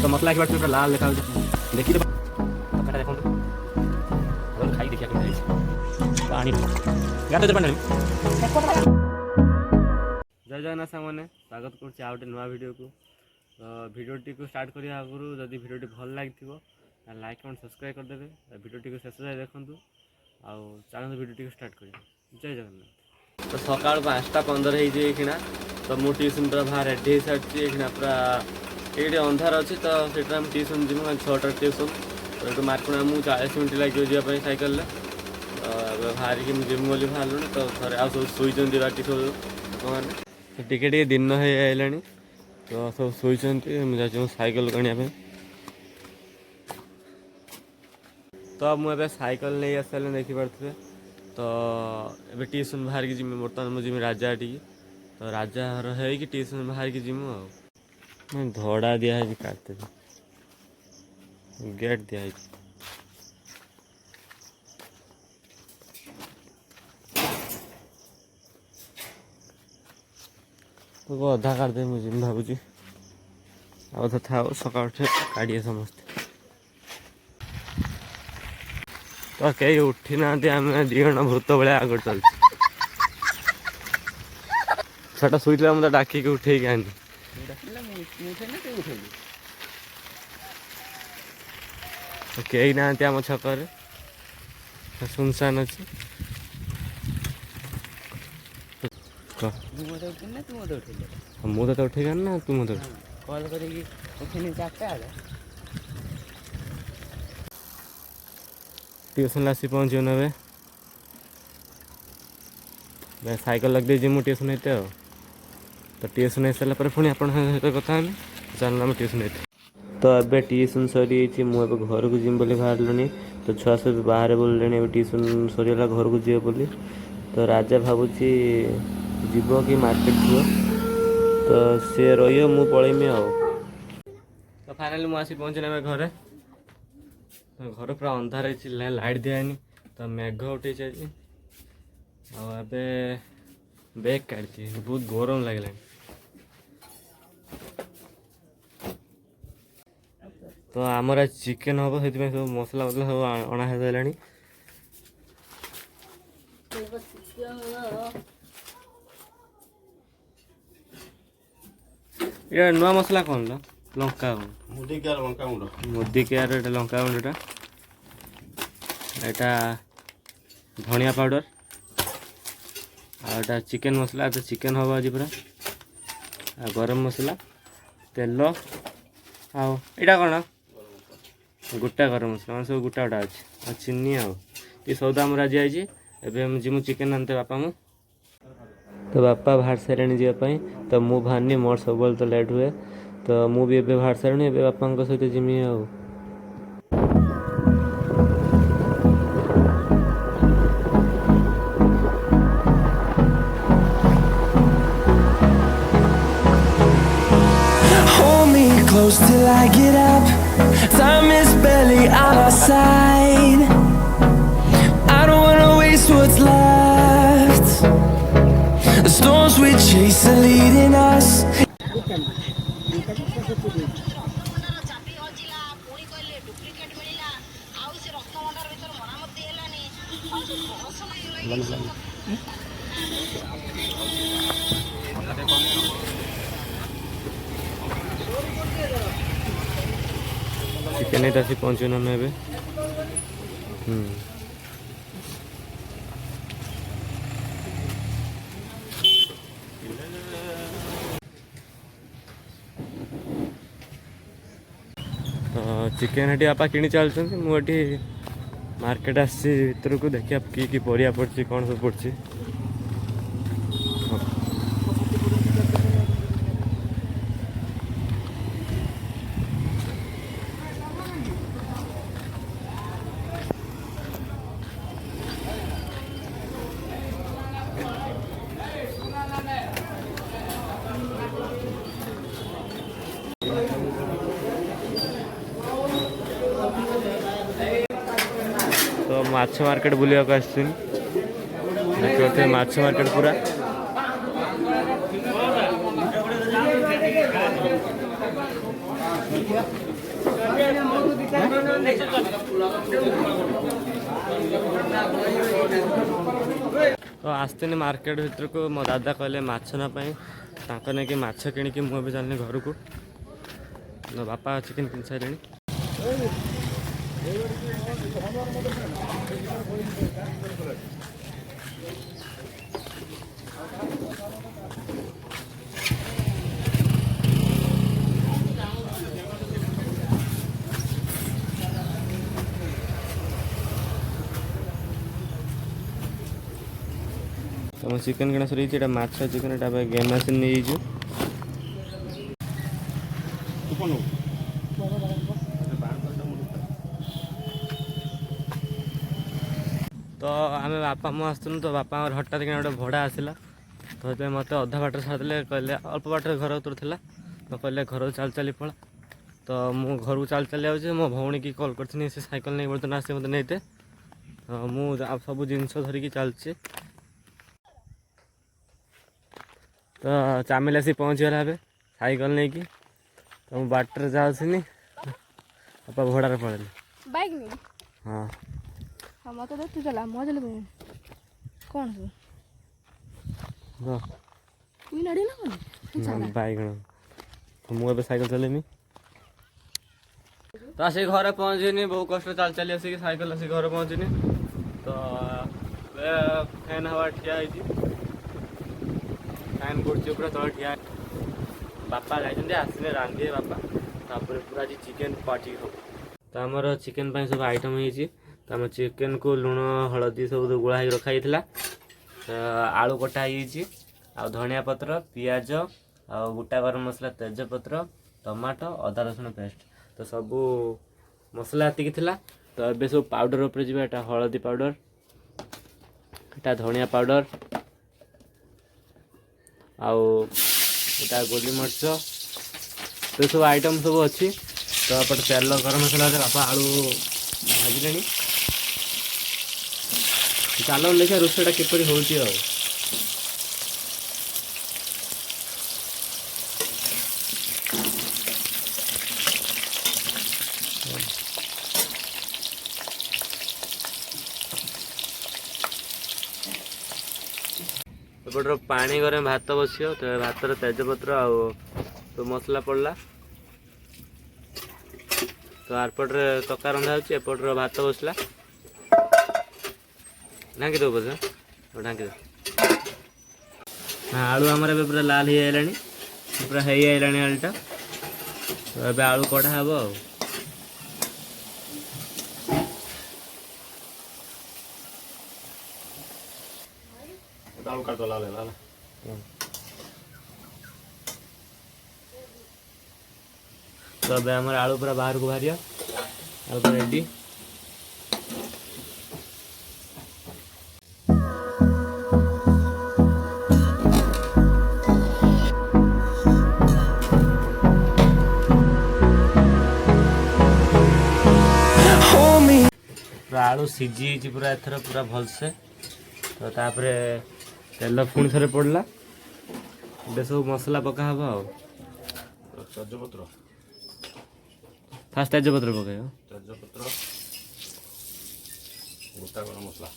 तो मसला एक बार पूरा लाल देखा देखी तो तरकारीटा देखो तो खाई देखिया केମିତି पानी गाते पानी जय जगन्नाथ सामने स्वागत करुच्ची आ गए नुआ वीडियो को। तो वीडियोटी को स्टार्ट करने आगु जदि वीडियोटी भल लगी लाइक कमेंट सब्सक्राइब करदे। वीडियोटी को शेष जाए देखूँ आउ चलते वीडियोटी को स्टार्ट करिया। जय जगन्नाथ। तो सका 5:15 होना तो मु ट्यूशन पूरा बाहर रेडी हो सारी पूरा ये अंधार अच्छी तो सीटा ट्यूशन जी 6टा ट्यूशन तो ये मार्केट मुझे 40 मिनट लगे जावाई सैकल तो बाहर की जिम बोली बाहर लुणी तो थे आ सब शुई बाकी सब लोक मैंने टिके दिन है तो सब शुई मुझे सैकल आने तो मुझे सैकल नहीं आसारे देखिपे तो ये ट्यूशन बाहर की जिमी बर्तमान मुझे जिमी राजा टी तो राजा है कि ट्यूशन बाहर की जिमु आ धड़ा दिखाई काटते गेट दिखाई तो अधा काटदे मुझे भावुँ अधा था सका काढ़े समस्ते तो कई उठी ना आम दिजण भूत भाया आग चल छटा शुईला मतलब डाक उठे आनी कई ना आम छक सुनसान अच्छी मुझे तो उठे ना तू मत कल कर ट्यूशन आसी पहुँचो ना साइकिल लग दे जिमु ट्यूशन होते तो ट्यूशन हो सारा पर पुणी आपन सहित कथा चल आम ट्यूशन होते तो ए ट्यूशन सरी मुझे घर को जिम बोली बाहर लुणी तो छुआ सब बाहर बोले ट्यूशन सरीगला घर को जीव बोली तो राजा भावुँ जीव कि मार्केट जीव तो सी रही मु पलैमी आ तो फाइनाली मुझे पहुँचने घरे तो घर पूरा अंधार लाइट दिखानी तो मेघ उठे आबे बैग काटती बहुत गरम लगे तो आमर चिकेन हम से सब मसला मतलब सब अणा हो सारे ये नुआ मसला कौन ला लंका मुदी केयार लंका गुंडा यहाँ धनिया पाउडर आटा चिकेन मसला तो चिकेन हम आज पूरा गरम मसला तेल आईटा कौन गोटा गरम मसला सब गोटा गोटा अच्छे चीनी ये सौदा आम आज आई एवं जिमु चिकेन आनते बापा मु तो बापा बाहर सारे जावाई तो मु बाहरनी मोर सब तो लेट हुए तो मु भी बाहर सारे बापा सहित जिमी आ Close till I get up. Time is barely on our side. I don't wanna waste what's left. The storms we chase are leading us. Chicken आसी पहुँचू ना मैं तो चिकेन हेटी आपा कि चलते मुझे मार्केट आसी भर को देखिए कि परिया पड़ी कौन सब पड़ी तो माछ मार्केट बुलिया को आसते माछ मार्केट पूरा तो आसतीनि मार्केट भीतर को मो दादा कहले माछ ना नहीं माछ किणिकी मुझे जानी घर को मो बापा चिकेन किन सारे तुम चिकेन किना सर माछ चिकेन एटा गेम मशीन नहीं जाइए तो आम बापा मु आसुन तो बापा हठात कि गोटे भड़ा आसला तो ये मत अधा बाट छाड़े कहले अल्प बाट घर उतर था तो कहले घर चल चली पड़ा तो मु घर को चल चली आऊे मो भौणी की कल कर सैकल नहीं बर्तन आसे मत नहीं तो मुझे सब जिन धरिकी चलचे तो चामिल आसी पहुँचीगला ए सैकल नहीं कि तो मुझे बाटर जाऊनी बापा भड़ार पड़े बाइक नहीं हाँ हाँ मत दे तू चला मो चल कौन है तू लड़ी ना बाइक मुझे सैकल चलेनी तो आस घर पहुँचनी बहुत कष्ट चल चली आसिक सैकल आसिक घर पहुँचनी तो फैन हवा ठिया फैन गुड़े पूरा तले ठिया बापा जाइए आसने रांधे बापा तापर पूरा आज चिकेन पार्टी हम तो आमर चिकेन सब आइटम होती तो आम चिकेन को लुण हलदी सब गोला रखाई आलू कटा आ धनिया पत्र पियाज आ गोटा गरम मसला तेजपत्र टमाटो अदा रसुण पेस्ट तो सबू मसला एतिक तो ये सब पाउडर उपर जा हलदी पाउडर एटा धनिया पाउडर आटा गोलमरीच तो सब आइटम सब अच्छी तो एपटे तेल गरम मसला बापा आलू भाजिले चलो देखा रोषेटा किपरि होची एपटर पानी गरम भात बसियो तो भात तेजपत्र तो मसला पड़ला तो आरपटे तका रंधा होपटर भात बसला ढांकी दो बस ढांकी दो आलू आमर ए पूरा लाल हो आलानी पूरा हो आलानी आलूटा तो ए आलू कढ़ा हम आ आलू काट लाल लाल तो अब आम आलू पूरा बाहर को बाहर आलू पूरा रेडी आलू सीझी पूरा एथर पूरा भलसे तो तापर तेल पुणी थे पड़ला ये सब मसला पका हम आ तेजपत्र फास्ट तेजपत्र पकाइब तेजपत्र गोटा गरम मसला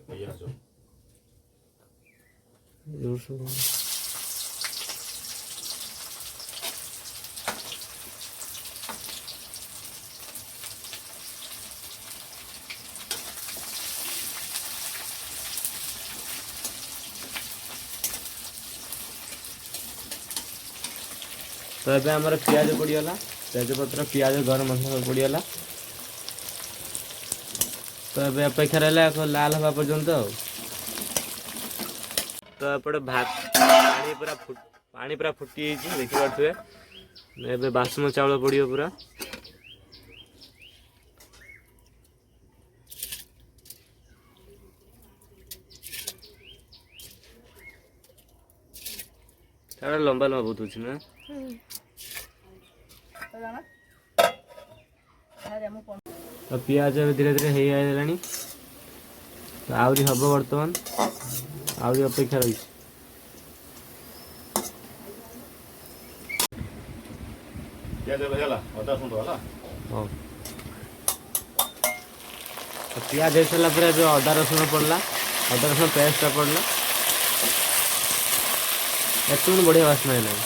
पियाज तो ये आमर पियाज पड़गला तेजपत्र पियाज गरम मसला पड़गला तो ये अपेक्षा रहा लाल हवा पर्यंत तो एपटे भात पानी पूरा फुटी देखी पारे ए बासमती चावल पड़ो पूरा लंबा लंबा बहुत अच्छी ना तो पियाज धीरे धीरे हो आनी ଆହୁରି ହବ ବର୍ତ୍ତମାନ ଆହୁରି ଅପେକ୍ଷା ରହିଛି। ପିଆଜ ହେଇଗଲା ଅଦା ରସୁଣ ହେଲା। ହଉ ପିଆଜ ହେଇସାରିଲା ପରେ ଏବେ ଅଦା ରସୁଣ ପଡ଼ିଲା, ଅଦା ରସୁଣ ପେଷ୍ଟଟା ପଡ଼ିଲା। ଏତେ ବଢ଼ିଆ ବାସ୍ନା ହେଲାଣି।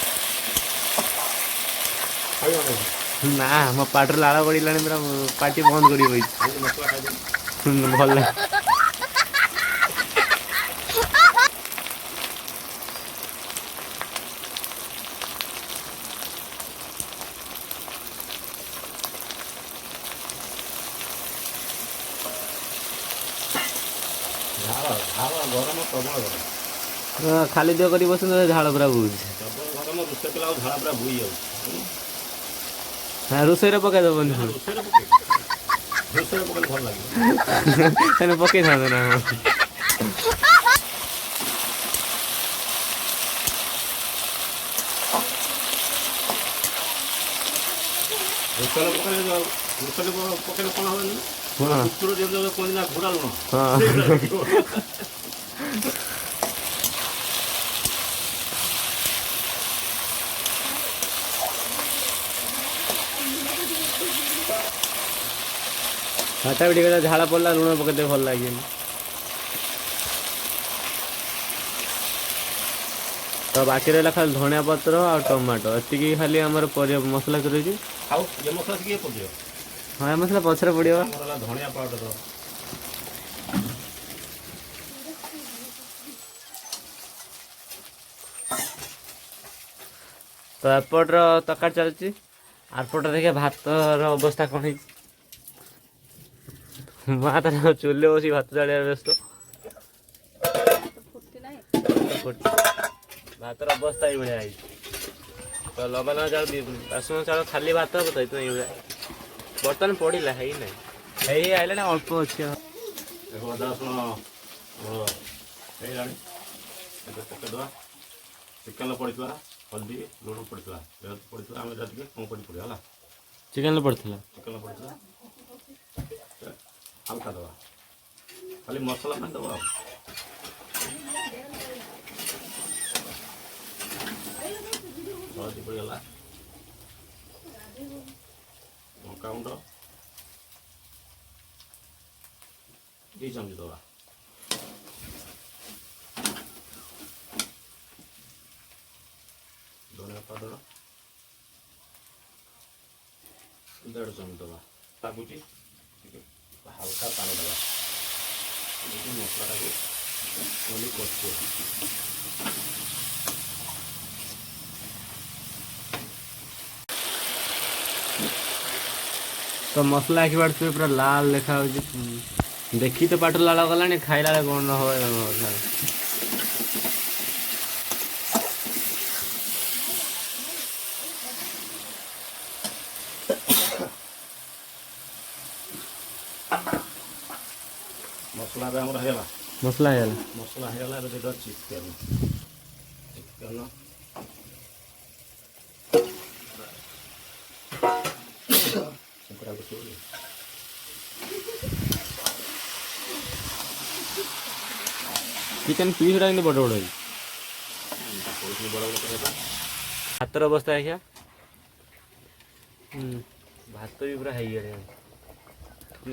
ଖାଇବ ନା ମୋ ପାଟିରୁ ଲାଳ ଗଡ଼ିଲାଣି, ପୁରା ପାଟି ବନ୍ଦ କରି ବଇଛି। ଖାଲି ମସଲା ଖାଇଦେବି। ଭଲ ଲାଗେ। ଝାଳ ଝାଳ ଗରମ ପ୍ରବଳ ଗରମ। ଖାଲି ଦେହ କରି ବସନ୍ତୁ ଝାଳ ପୁରା ବୋହୁଛି। ପ୍ରବଳ ଗରମ ରୋଷେଇ କଲା ଆଉ ଝାଳ ପୁରା ବୋହି ଯାଉଛି। ହଁ ରୋଷେଇରେ ପକାଇଦେବନି ପୁଣି। ରୋଷେଇରେ ପକେଇଲେ ଭଲ ଲାଗିବ। ତାହେଲେ ପକେଇଥାନ୍ତେ ନା କଣ? ରୋଷେଇରେ ପକେଇଲେ କଣ ହବନି? ହଁ କୁକୁର ଯେମିତି କୁହନ୍ତି ନା ଘୋଡ଼ା ଲୁଣ। ହଁ ସେଇଭଳିଆ ଲାଗିବ। ଭାତ ବି ଟିକେ ଝାଳ ପଡ଼ିଲା, ଲୁଣ ପକେଇଦେବେ ଭଲ ଲାଗିବନି। ତ ବାକି ରହିଲା ଖାଲି ଧଣିଆ ପତ୍ର ଆଉ ଟମାଟୋ, ଏତିକି ଖାଲି ଆମର ପରିବା ମସଲା କରିଛି। ଆଉ ଏ ମସଲା କିଏ ପକେଇବ? ହଁ ଏ ମସଲା ପଛରେ ପଡ଼ିବ। ଆମର ହେଲା ଧଣିଆ ପାଉଡ଼ର। ତ ଏପଟର ତରକାରୀ ଚାଲିଛି, ଆରପଟରେ ଦେଖିବା ଭାତର ଅବସ୍ଥା କ'ଣ ହେଇଛି। ମା ତାର ଚୁଲିରେ ବସି ଭାତ ଜାଳିବାର ବ୍ୟସ୍ତ। ଭାତର ଅବସ୍ଥା ଏଇଭଳିଆ ହେଇଛି। ତ ଲବା ଲବା ଚାଉଳ ବାସୁନ ଚାଉଳ ଖାଲି ଭାତ ହବ ତ ଏଇଥିପାଇଁ ଏଇଭଳିଆ। ବର୍ତ୍ତମାନ ପଡ଼ିଲା ହେଇନାହିଁ, ହେଇ ଆଇଲାଣି ଅଳ୍ପ ଅଛି। ଆଉ ଦେଖ ଅଦା ରସୁଣ ହେଇଗଲାଣି। ଏବେ ପକେଇଦେବା ଚିକେନ୍ରେ ପଡ଼ିଥିଲା ହଳଦୀ ଲୁଣ ପଡ଼ିଥିଲା, ଯେହେତୁ ପଡ଼ିଥିଲା ଆମେ ଯାହା ଟିକେ କମ୍ କରି ପଡ଼ିବା ହେଲା। ଚିକେନ୍ରେ ପଡ଼ିଥିଲା। ଚିକେନ୍ରେ ପଡ଼ିଥିଲା ହାଲକା ଦେବା, ଖାଲି ମସଲା ପାଇଁ ଦେବା ଆଉ। ହଳଦୀ ପଡ଼ିଗଲା, ଲଙ୍କା ଗୁଣ୍ଡ 2 ଚାମଚ ଦେବା, ଧନିଆ ପାଉଡ଼ର 1.5 ଚାମଚ ଦେବା। ଲାଗୁଛି ଟିକେ ହାଲକା ପାଣି ଦେବା, ମସଲାଟାକୁ କଷିବା। ତ ମସଲା ଆଖି ବାଟୁଥିବେ ପୁରା ଲାଲ ଦେଖାଯାଉଛି। ଦେଖି ତ ପାଟିରୁ ଲାଳ ଗଲାଣି, ଖାଇଲା ବେଳେ କ'ଣ ହବ। ମସଲା ଏବେ ଆମର ହେଇଗଲା। ମସଲା ହେଇଗଲା। ମସଲା ହେଇଗଲା, ଏବେ ଦେଇଦେବା ଚିକେନ୍। ଚିକେନ୍ ପିସ୍ଟା କିନ୍ତୁ ବଡ଼ ବଡ଼ ହେଇଛି। ଭାତର ଅବସ୍ଥା ଦେଖିଆ। ଭାତ ବି ପୁରା ହେଇଗଲାଣି।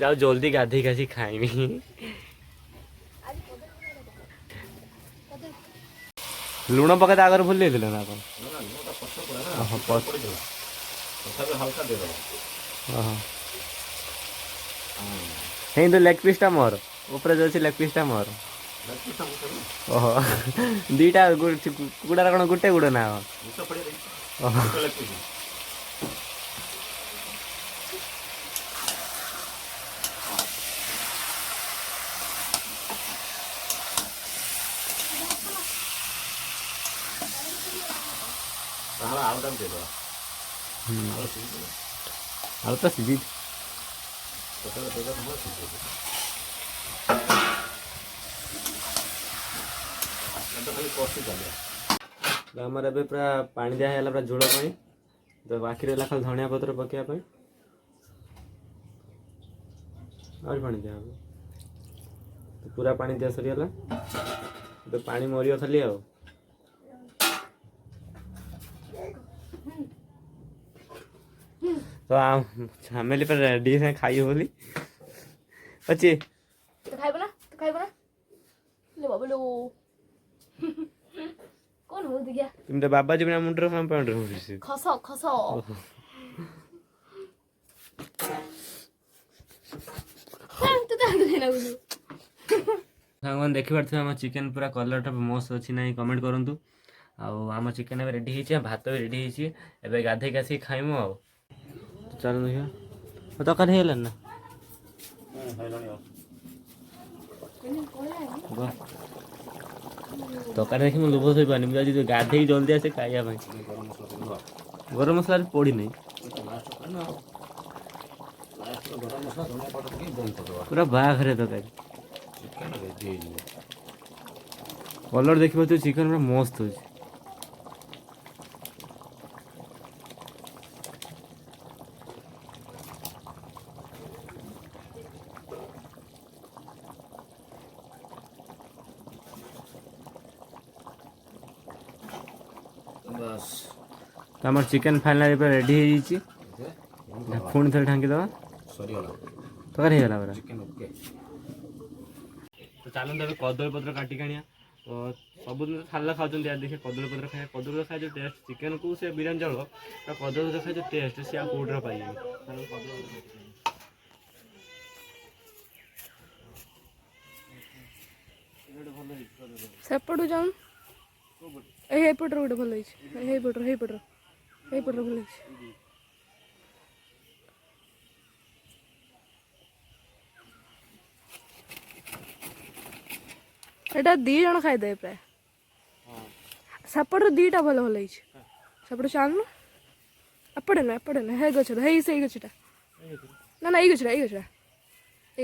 ଯାଉ ଜଲ୍ଦି ଗାଧେଇକି ଆସି ଖାଇବି। ଲୁଣ ପକେଇ ଆଗରେ ଭୁଲି ଯାଇଥିଲେ ନା କ'ଣ? ତଥାପି ହାଲକା ଦେଇଦେବା। ଓହୋ ହେଇନ୍ତୁ ଲେଗ୍ ପିସ୍ଟା ମୋର, ଉପରେ ଯେଉଁ ଅଛି ଲେଗ୍ ପିସ୍ଟା ମୋର। ଓହୋ ଦୁଇଟା କୁକୁଡ଼ାର କ'ଣ ଗୋଟେ ଗୁଡ଼ ନା? ଓହୋ ତାହେଲେ ଆଳୁଟା ଦେଇଦେବା। ଆଳୁ ତ ସିଝିଛି। ଆମର ଏବେ ପୁରା ପାଣି ଦିଆ ହେଇଗଲା, ପୁରା ଝୋଳ ପାଣି। ତ ବାକି ରହିଲା ଖାଲି ଧଣିଆ ପତ୍ର ପକାଇବା ପାଇଁ। ଆହୁରି ପାଣି ଦିଆହେବ। तो पूरा पानी दिया सरीगला तो पानी मरियो खाली आओ तो फैमिली पर रेडी है खाई बोली अच्छी तो खाइबो ना ले बाबा लो कौन हो दिया तुम तो बाबा जी बिना मुंडर हम पाउंडर हो खस तो तागले ना बोलू सामान देखि पारथिबे हम चिकन पूरा कलरटा मस्त अछि नाही कमेंट करंतु आम चिकन एबे रेडी ହେଇଛି भात भी रेडी ହେଇଛି एबे गाधे के आसी खाइमु आ चल देखियो तो कर हेलन ना तो कर देखि म लोभ सही पानी मुझे जो गाधे जल्दी आसे खाइया भाई गरम मसला पड़ी नहीं पूरा बाघरे तो कलर देखिए तो चिकन पूरा मस्त हो आम चिकन फाइनल रेडी पुणी थे ढांकी दवा तो होगा पूरा तो चलते अभी कदली पत्र काटिक आनिया तो सब दिन खाला खाऊँ देखिए कदली पत्र खाए कदली पत्र खाए जो टेस्ट चिकेन को से बिरयानी चाउल तो कदली पत्र खाए जो टेस्ट सी आउटर पाइए सेपटू जाऊन एपटर गोटे भल एपटर भल एटा दी जन खाईदे प्राय सेपटर दीटा भल भल सेपट चालू अपड़े ना हे गछटा हे गछटा ना ये गछटा हे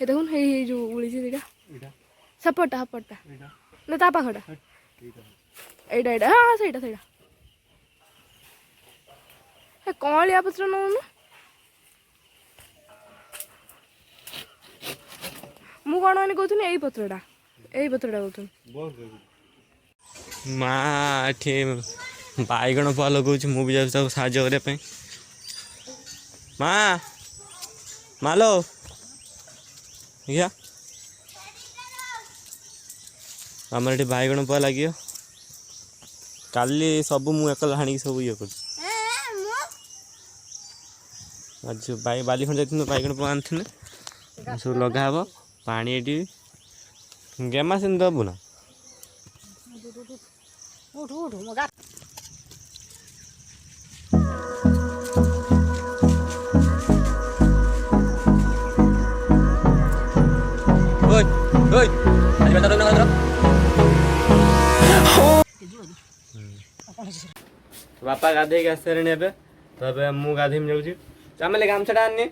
देखुन हे जो उड़ी सेपटा हपटा ना ता पाखटा एटा हाँ सहीटा हे कलिया पत्र नौन मु कौन मैंने कहूँ यही पत्रटा कहूँ माँ बैगण पा लगुच मुझे जाऊँ साहय करने माँ मालो आमर ये बैगण पा लगे काली सब मुझे एकल हाणी सब ये कर बाली खंड जाती बैगण पा आनी सब लगा हे पानी ये गेमा से दबू ना बापा गाधे आस तो ए मु गाधे जाऊँगी चमेले गामछाटा आनी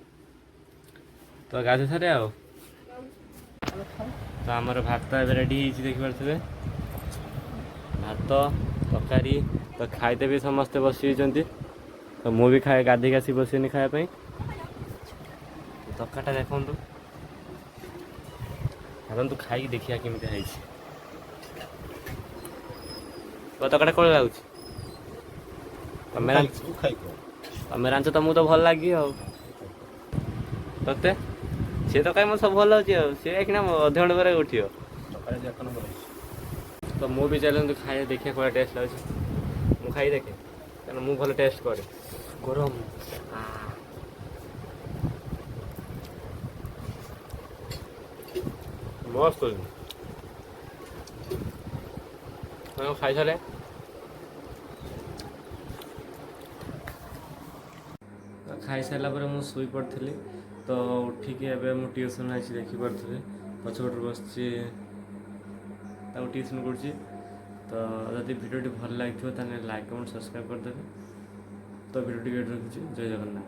तो गाधे सारे आ तो आमर भात रेडी देखिपे भात तरकारी तो खाईते भी समस्ते बसी तो मु भी खाए गाधे आसी बसनी खायापी तरकाटा देखूँ तो खाई देखिया केमी तरकाटा कौन लगुच तमें रांच तो मुझे भल लगी ते सी तो कहीं मुझे सब भल लगे सी कि अध घंटे पर उठियो तो मु भी चलते खाए देखिए कौन टेस्ट लगे मु खाई देखे क्या मुझे भल टेस्ट करे गरम मस्त खाई सारे खाई सारा पर मुझे शुई पड़ी तो उठिकी एवं मुझे ट्यूशन आई देखिपे पछपट बस ट्यूशन कर तो जदि भिडियो भल लगे लाइक कमेंट सब्सक्राइब करदे तो भिडियो रखुच्छी जय जगन्नाथ।